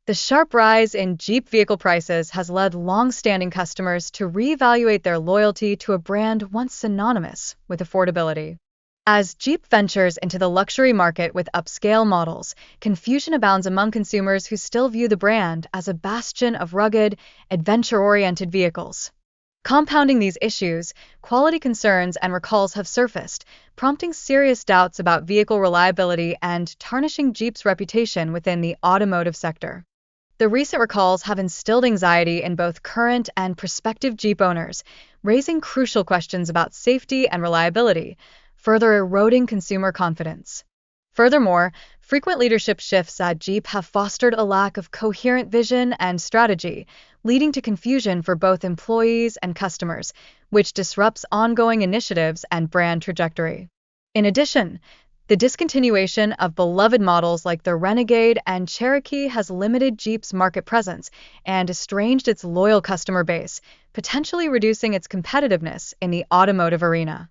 The sharp rise in Jeep vehicle prices has led long-standing customers to reevaluate their loyalty to a brand once synonymous with affordability. As Jeep ventures into the luxury market with upscale models, confusion abounds among consumers who still view the brand as a bastion of rugged, adventure-oriented vehicles. Compounding these issues, quality concerns and recalls have surfaced, prompting serious doubts about vehicle reliability and tarnishing Jeep's reputation within the automotive sector. The recent recalls have instilled anxiety in both current and prospective Jeep owners, raising crucial questions about safety and reliability, further eroding consumer confidence. Furthermore, frequent leadership shifts at Jeep have fostered a lack of coherent vision and strategy, leading to confusion for both employees and customers, which disrupts ongoing initiatives and brand trajectory. In addition, the discontinuation of beloved models like the Renegade and Cherokee has limited Jeep's market presence and estranged its loyal customer base, potentially reducing its competitiveness in the automotive arena.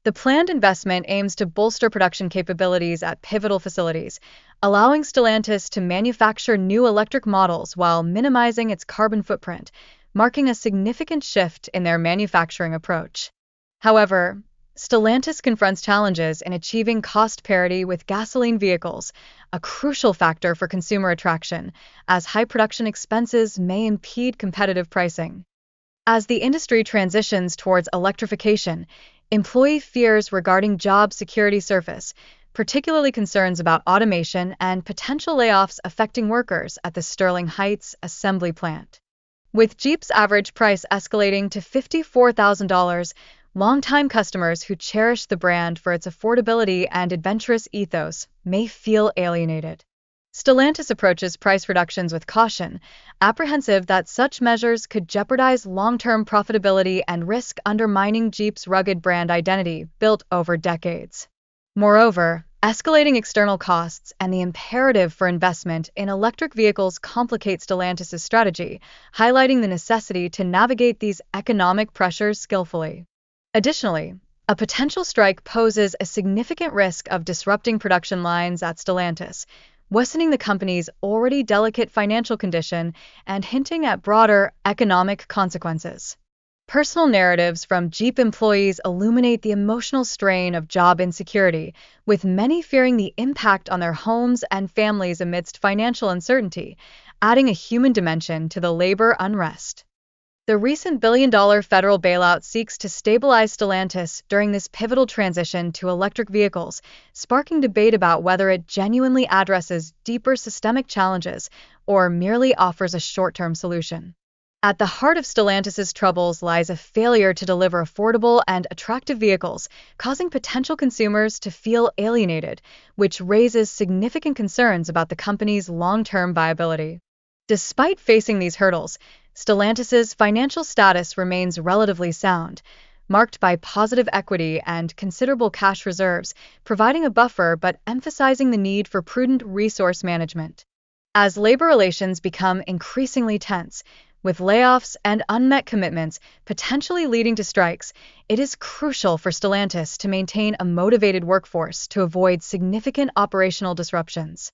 The planned investment aims to bolster production capabilities at pivotal facilities, allowing Stellantis to manufacture new electric models while minimizing its carbon footprint, marking a significant shift in their manufacturing approach. However, Stellantis confronts challenges in achieving cost parity with gasoline vehicles, a crucial factor for consumer attraction, as high production expenses may impede competitive pricing. As the industry transitions towards electrification, employee fears regarding job security surface, particularly concerns about automation and potential layoffs affecting workers at the Sterling Heights assembly plant. With Jeep's average price escalating to $54,000, longtime customers who cherish the brand for its affordability and adventurous ethos may feel alienated. Stellantis approaches price reductions with caution, apprehensive that such measures could jeopardize long-term profitability and risk undermining Jeep's rugged brand identity built over decades. Moreover, escalating external costs and the imperative for investment in electric vehicles complicate Stellantis' strategy, highlighting the necessity to navigate these economic pressures skillfully. Additionally, a potential strike poses a significant risk of disrupting production lines at Stellantis, worsening the company's already delicate financial condition and hinting at broader economic consequences. Personal narratives from Jeep employees illuminate the emotional strain of job insecurity, with many fearing the impact on their homes and families amidst financial uncertainty, adding a human dimension to the labor unrest. The recent billion-dollar federal bailout seeks to stabilize Stellantis during this pivotal transition to electric vehicles, sparking debate about whether it genuinely addresses deeper systemic challenges or merely offers a short-term solution. At the heart of Stellantis' troubles lies a failure to deliver affordable and attractive vehicles, causing potential consumers to feel alienated, which raises significant concerns about the company's long-term viability. Despite facing these hurdles, Stellantis' financial status remains relatively sound, marked by positive equity and considerable cash reserves, providing a buffer but emphasizing the need for prudent resource management. As labor relations become increasingly tense, with layoffs and unmet commitments potentially leading to strikes, it is crucial for Stellantis to maintain a motivated workforce to avoid significant operational disruptions.